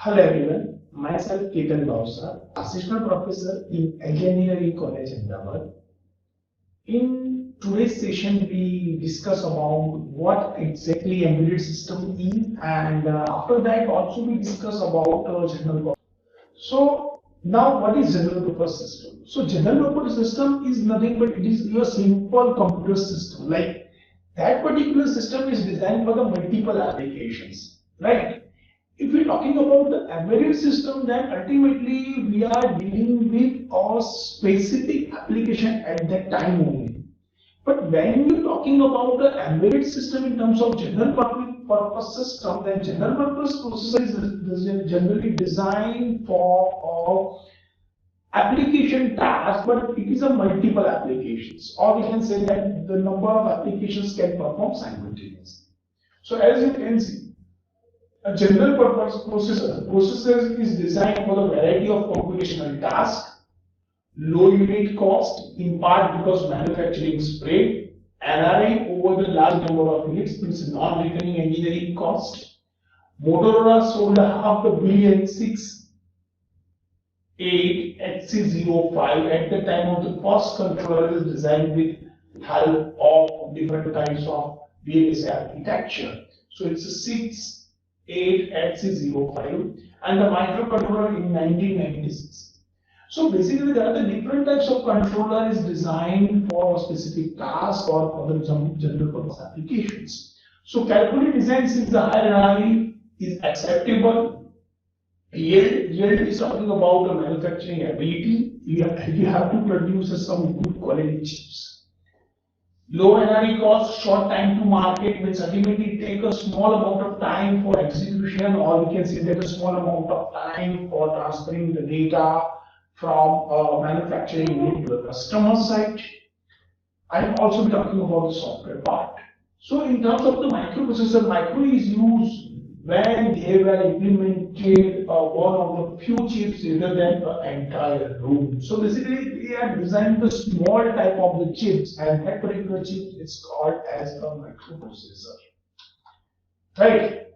Hello everyone, myself Ketan Bhavsar, Assistant Professor in Engineering College, Ahmedabad. In today's session, we discuss about what exactly embedded system is, and after that also we discuss about general purpose. So now, what is general purpose system? So general purpose system is nothing but it is your simple computer system. Like that particular system is designed for the multiple applications, right? If we're talking about the embedded system, then ultimately we are dealing with a specific application at that time only. But when you're talking about the embedded system in terms of general purpose system, then general purpose processor is generally designed for application task, but it is a multiple applications, or we can say that the number of applications can perform simultaneously. So as you can see, a general purpose processor is designed for a variety of computational tasks, low unit cost, in part because manufacturing spread, NRI over the large number of units means non-recurring engineering cost. Motorola sold half a billion 68HC05 at the time of the first controller is designed with help of different kinds of VLSI architecture. So it's a 68HC05 and the microcontroller in 1996. So basically there are the different types of controller is designed for a specific task or for the general purpose applications. So carefully designed since the higher NRE is acceptable. Yield is talking about the manufacturing ability. You have to produce some good quality chips. Low NRE cost, short time to market means ultimately take a small amount of time for execution, or we can say that a small amount of time for transferring the data from manufacturing unit to the customer site. I'm also talking about the software part. So in terms of the microprocessor, micro is used when they were implemented one of the few chips rather than the entire room. So basically they are designed the small type of the chips, and that particular chip is called as a microprocessor. Right?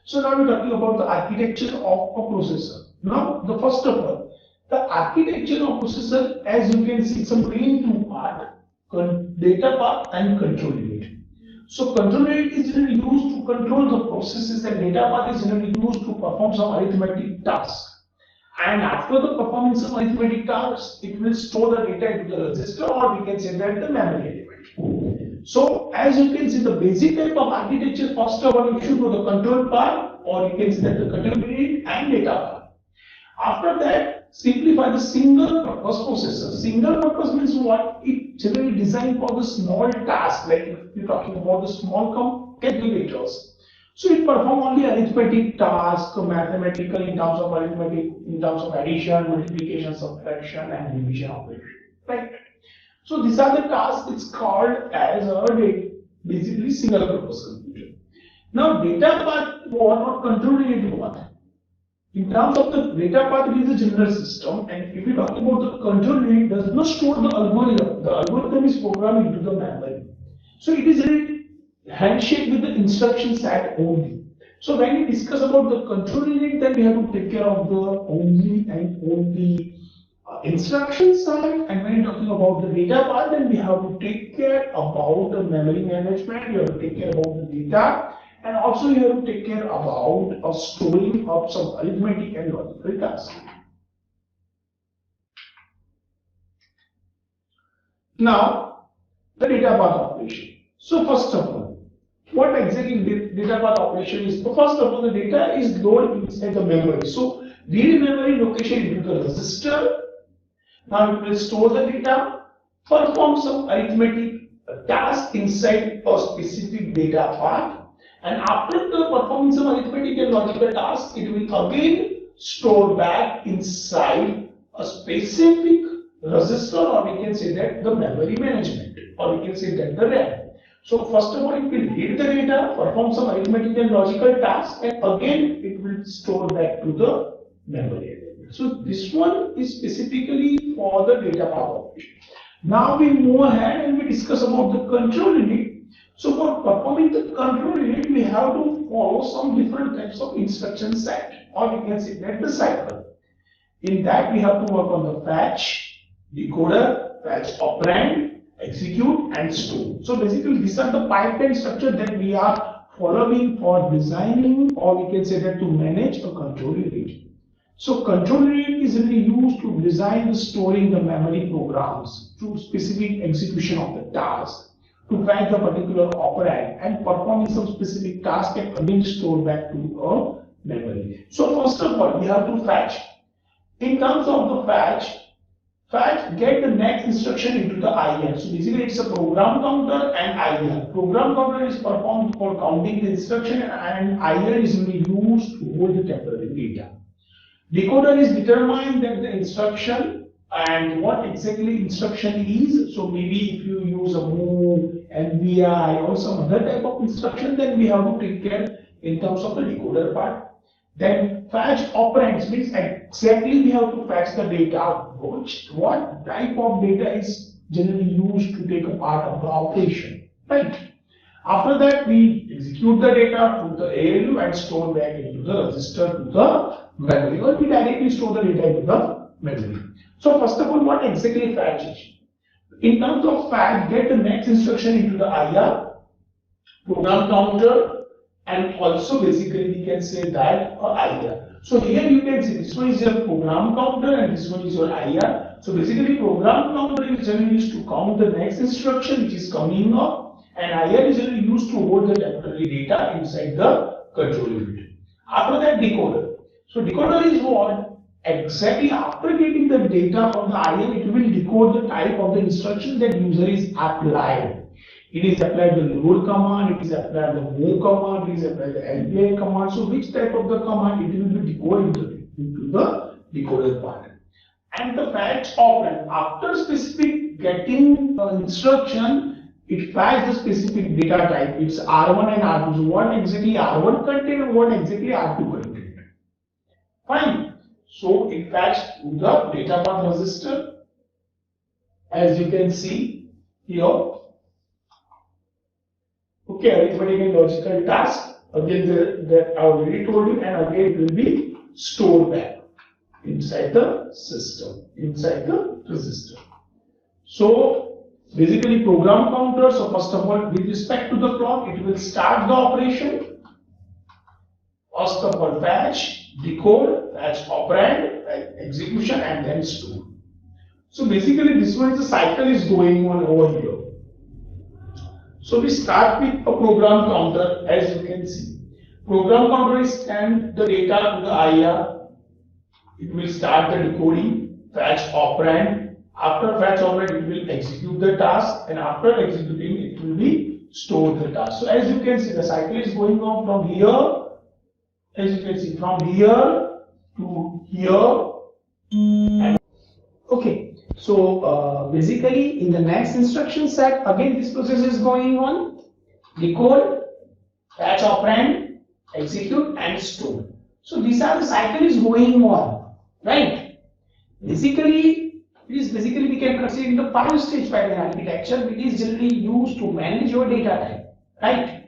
So now we're talking about the architecture of a processor. Now, the first of all, the architecture of processor, as you can see, it's a main two part: data path and control unit. So control unit is generally used to control the processes, and data path is generally used to perform some arithmetic tasks. And after the performing some arithmetic tasks, it will store the data into the register, or we can say that the memory element. So as you can see, the basic type of architecture, first of all, you should know the control part, or you can say that the control unit and data path. After that, simplify the single purpose processor. Single purpose means what? It generally designed for the small task, like if you're talking about the small calculators. So it perform only arithmetic tasks, mathematical in terms of arithmetic, in terms of addition, multiplication, subtraction, and division operation. Right? So these are the tasks. It's called as a basically single purpose computer. Now data path or control unit what? In terms of the data path, it is a general system, and if we talk about the control unit, does not store the algorithm. The algorithm is programmed into the memory. So it is a handshake with the instruction set only. So when we discuss about the control unit, then we have to take care of the only instruction side, and when you're talking about the data path, then we have to take care about the memory management. We have to take care about the data. And also you have to take care about storing of some arithmetic and logical tasks. Now, the data path operation. So first of all, what exactly data path operation is? So first of all, the data is loaded inside the memory. So read memory location into the register. Now it will store the data, perform some arithmetic task inside a specific data path. And after the performing some arithmetic and logical tasks, it will again store back inside a specific register, or we can say that the memory management, or we can say that the RAM. So first of all, it will read the data, perform some arithmetic and logical tasks, and again it will store back to the memory element. So this one is specifically for the data path operation. Now we move ahead and we discuss about the control unit. So for performing the control unit, we have to follow some different types of instruction set, or we can say that the cycle. In that, we have to work on the fetch, decoder, fetch operand, execute, and store. So basically, these are the pipeline structure that we are following for designing, or we can say that to manage a control unit. So control unit is really used to design the storing the memory programs to specific execution of the task, to fetch the particular operand and performing some specific task and again store back to a memory. So first of all, we have to fetch. In terms of the fetch get the next instruction into the IR. So basically it's a program counter and IR. Program counter is performed for counting the instruction and IR is really used to hold the temporary data. Decoder is determined that the instruction and what exactly instruction is. So maybe if you use a move, NVI or some other type of instruction, then we have to take care in terms of the decoder part. Then fetch operands means exactly we have to fetch the data. What type of data is generally used to take a part of the operation, right? After that, we execute the data to the ALU and store back into the register to the memory, or we directly store the data into the memory. So first of all, what exactly fetch is? In terms of fetch, get the next instruction into the IR, program counter, and also basically we can say that IR. So here you can see this one is your program counter and this one is your IR. So basically program counter is generally used to count the next instruction which is coming up, and IR is generally used to hold the temporary data inside the control unit. After that, decoder. So decoder is what? Exactly after getting the data from the IR, it will decode the type of the instruction that user is applied. It is applied the load command, it is applied the move command, it is applied the LPI command. So which type of the command it will be decoded into the decoder part. And the fetch operand, after specific getting instruction, it fetch the specific data type. It's R1 and R2. So what exactly R1 contain and what exactly R2 contain. Fine. So it fetched to the data path register, as you can see here. Okay, arithmetic and logical task. Again, I already told you, and again it will be stored back inside the system, inside the register. So basically program counter. So first of all, with respect to the clock, it will start the operation. First of all, fetch, decode, fetch operand, execution, and then store. So basically, this one is the cycle is going on over here. So we start with a program counter, as you can see. Program counter is send the data to the IR. It will start the decoding, fetch operand. After fetch operand, it will execute the task, and after executing, it will be store the task. So as you can see, the cycle is going on from here. As you can see, from here to here. And okay. So basically in the next instruction set, again this process is going on. Decode, fetch operand, execute, and store. So these are the cycle is going on, right? Basically, we can consider in the 5-stage pipeline architecture, which is generally used to manage your data type, right?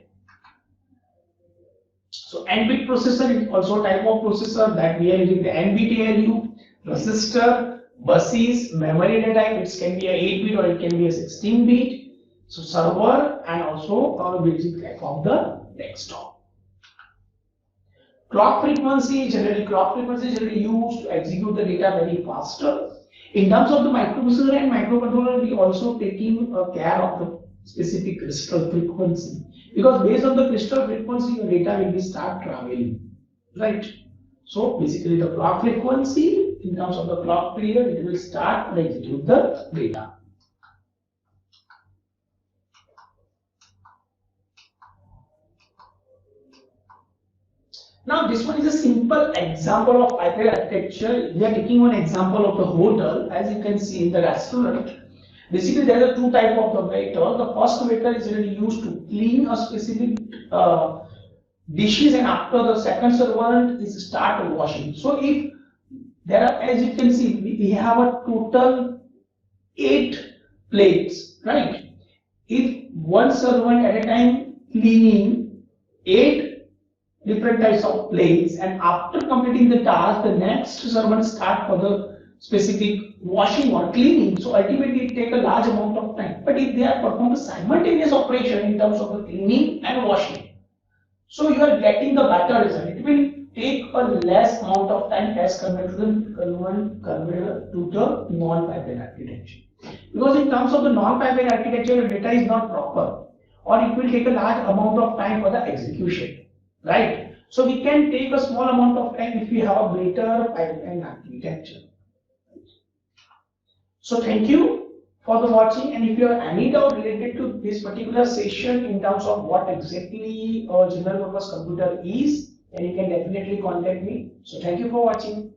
So n-bit processor is also a type of processor that we are using the n-bit ALU, resistor, buses, memory data type. It can be a 8-bit or it can be a 16-bit. So server and also a basic type of the desktop. Clock frequency is generally used to execute the data very faster. In terms of the microprocessor and microcontroller, we also taking care of the specific crystal frequency, because based on the crystal frequency, your data will be start traveling, right? So basically the clock frequency, in terms of the clock period, it will start and execute the data. Now this one is a simple example of pipeline architecture. We are taking one example of the hotel. As you can see in the restaurant, basically there are two types of the waiter. The first waiter is really used to clean a specific dishes, and after the second servant is start washing. So if there are, as you can see, we have a total 8 plates, right? if one servant at a time cleaning 8 different types of plates, and after completing the task, the next servant start for the specific washing or cleaning. So ultimately, it take a large amount of time. But if they are performing simultaneous operation in terms of the cleaning and washing, so you are getting the better result. It will take a less amount of time as compared to the non-pipeline architecture. Because in terms of the non-pipeline architecture, the data is not proper, or it will take a large amount of time for the execution, right? So we can take a small amount of time if we have a better pipeline architecture. So thank you for the watching, and if you have any doubt related to this particular session in terms of what exactly a general purpose computer is, then you can definitely contact me. So thank you for watching.